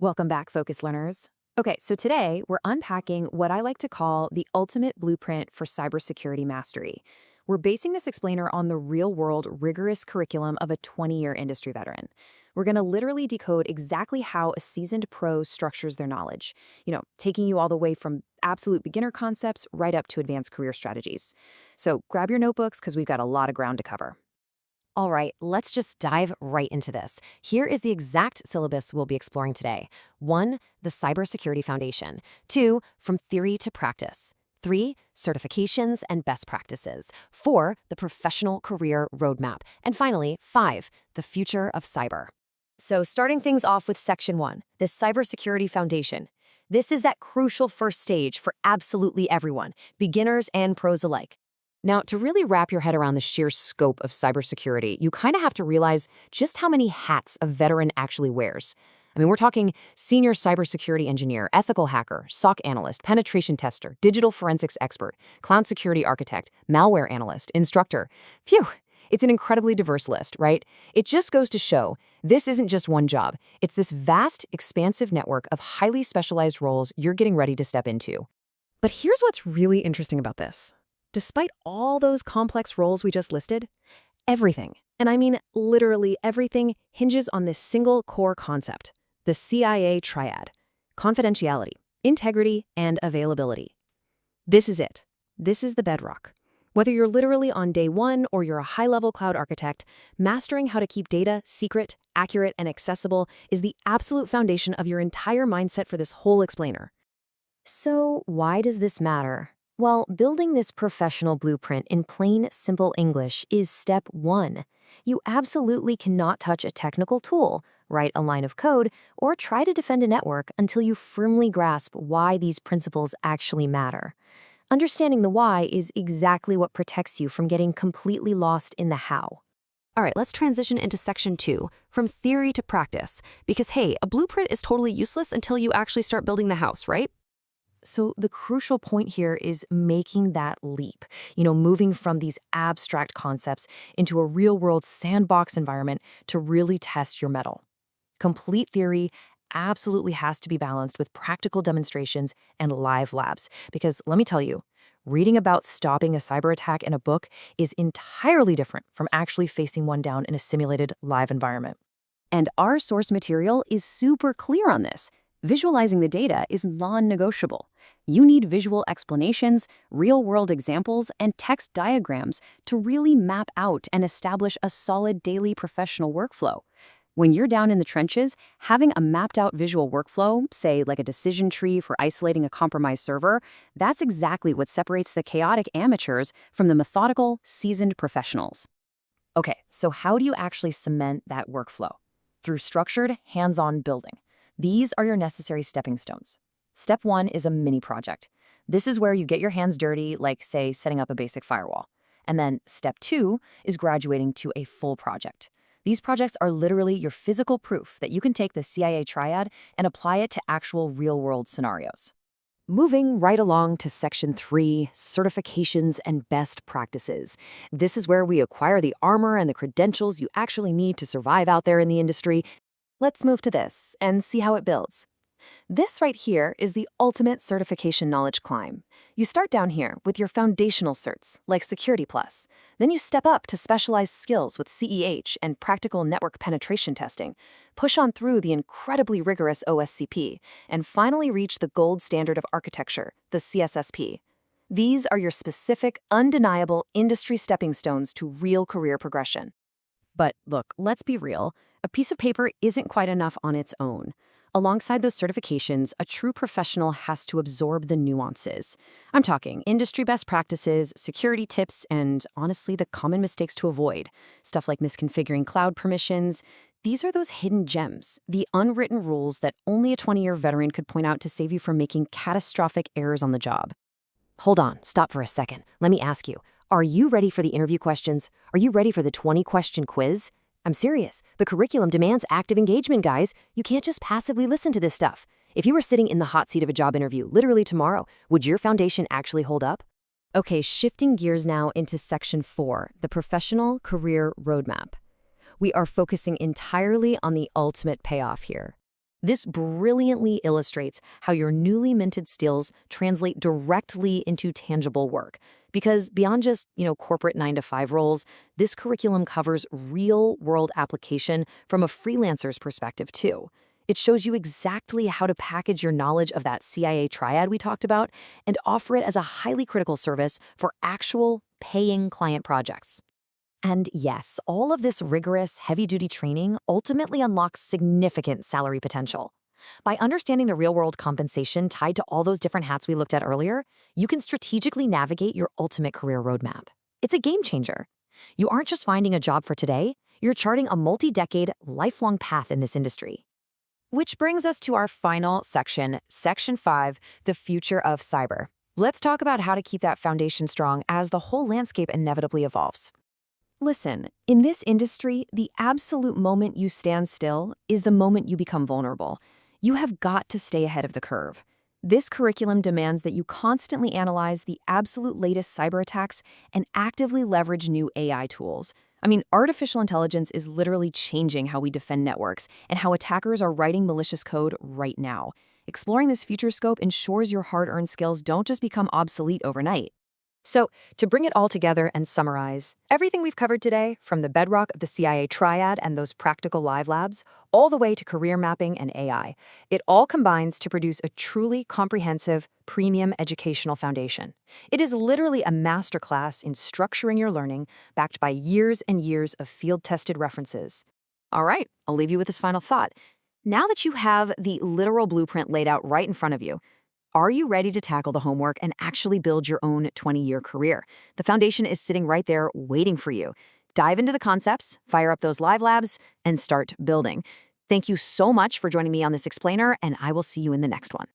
Welcome back, Focus Learners. Okay, so today we're unpacking what I like to call the ultimate blueprint for cybersecurity mastery. We're basing this explainer on the real-world, rigorous curriculum of a 20-year industry veteran. We're going to literally decode exactly how a seasoned pro structures their knowledge, taking you all the way from absolute beginner concepts right up to advanced career strategies. So grab your notebooks because we've got a lot of ground to cover. All right, let's just dive right into this. Here is the exact syllabus we'll be exploring today. 1. The Cybersecurity Foundation. 2. From Theory to Practice. 3. Certifications and Best Practices. 4. The Professional Career Roadmap. And finally, 5. The Future of Cyber. So starting things off with Section 1, the Cybersecurity Foundation. This is that crucial first stage for absolutely everyone, beginners and pros alike. Now, to really wrap your head around the sheer scope of cybersecurity, you kind of have to realize just how many hats a veteran actually wears. I mean, we're talking senior cybersecurity engineer, ethical hacker, SOC analyst, penetration tester, digital forensics expert, cloud security architect, malware analyst, instructor. Phew, it's an incredibly diverse list, right? It just goes to show this isn't just one job. It's this vast, expansive network of highly specialized roles you're getting ready to step into. But here's what's really interesting about this. Despite all those complex roles we just listed, everything, and I mean literally everything, hinges on this single core concept, the CIA Triad: confidentiality, integrity, and availability. This is it. This is the bedrock. Whether you're literally on day one or you're a high-level cloud architect, mastering how to keep data secret, accurate, and accessible is the absolute foundation of your entire mindset for this whole explainer. So why does this matter? Well, building this professional blueprint in plain, simple English is step 1. You absolutely cannot touch a technical tool, write a line of code, or try to defend a network until you firmly grasp why these principles actually matter. Understanding the why is exactly what protects you from getting completely lost in the how. All right, let's transition into Section 2, from theory to practice, because hey, a blueprint is totally useless until you actually start building the house, right? So the crucial point here is making that leap, moving from these abstract concepts into a real-world sandbox environment to really test your mettle. Complete theory absolutely has to be balanced with practical demonstrations and live labs, because let me tell you, reading about stopping a cyber attack in a book is entirely different from actually facing one down in a simulated live environment. And our source material is super clear on this. Visualizing the data is non-negotiable. You need visual explanations, real-world examples, and text diagrams to really map out and establish a solid daily professional workflow. When you're down in the trenches, having a mapped-out visual workflow, say like a decision tree for isolating a compromised server, that's exactly what separates the chaotic amateurs from the methodical, seasoned professionals. Okay, so how do you actually cement that workflow? Through structured, hands-on building. These are your necessary stepping stones. Step 1 is a mini project. This is where you get your hands dirty, like, say, setting up a basic firewall. And then Step 2 is graduating to a full project. These projects are literally your physical proof that you can take the CIA Triad and apply it to actual real-world scenarios. Moving right along to Section 3, certifications and best practices. This is where we acquire the armor and the credentials you actually need to survive out there in the industry. Let's move to this and see how it builds. This right here is the ultimate certification knowledge climb. You start down here with your foundational certs, like Security Plus. Then you step up to specialized skills with CEH and practical network penetration testing, push on through the incredibly rigorous OSCP, and finally reach the gold standard of architecture, the CISSP. These are your specific, undeniable industry stepping stones to real career progression. But look, let's be real. A piece of paper isn't quite enough on its own. Alongside those certifications, a true professional has to absorb the nuances. I'm talking industry best practices, security tips, and honestly, the common mistakes to avoid. Stuff like misconfiguring cloud permissions. These are those hidden gems, the unwritten rules that only a 20-year veteran could point out to save you from making catastrophic errors on the job. Hold on, stop for a second. Let me ask you, are you ready for the interview questions? Are you ready for the 20-question quiz? I'm serious. The curriculum demands active engagement, guys. You can't just passively listen to this stuff. If you were sitting in the hot seat of a job interview literally tomorrow, would your foundation actually hold up? Okay, shifting gears now into Section 4, the Professional Career Roadmap. We are focusing entirely on the ultimate payoff here. This brilliantly illustrates how your newly minted skills translate directly into tangible work. Because beyond just, corporate 9 to 5 roles, this curriculum covers real-world application from a freelancer's perspective too. It shows you exactly how to package your knowledge of that CIA Triad we talked about and offer it as a highly critical service for actual paying client projects. And yes, all of this rigorous, heavy-duty training ultimately unlocks significant salary potential. By understanding the real-world compensation tied to all those different hats we looked at earlier, you can strategically navigate your ultimate career roadmap. It's a game changer. You aren't just finding a job for today, you're charting a multi-decade, lifelong path in this industry. Which brings us to our final section, Section 5, the future of cyber. Let's talk about how to keep that foundation strong as the whole landscape inevitably evolves. Listen, in this industry, the absolute moment you stand still is the moment you become vulnerable. You have got to stay ahead of the curve. This curriculum demands that you constantly analyze the absolute latest cyber attacks and actively leverage new AI tools. Artificial intelligence is literally changing how we defend networks and how attackers are writing malicious code right now. Exploring this future scope ensures your hard-earned skills don't just become obsolete overnight. So, to bring it all together and summarize, everything we've covered today, from the bedrock of the CIA Triad and those practical live labs, all the way to career mapping and AI, it all combines to produce a truly comprehensive, premium educational foundation. It is literally a masterclass in structuring your learning, backed by years and years of field-tested references. All right, I'll leave you with this final thought. Now that you have the literal blueprint laid out right in front of you, are you ready to tackle the homework and actually build your own 20-year career? The foundation is sitting right there waiting for you. Dive into the concepts, fire up those live labs, and start building. Thank you so much for joining me on this explainer, and I will see you in the next one.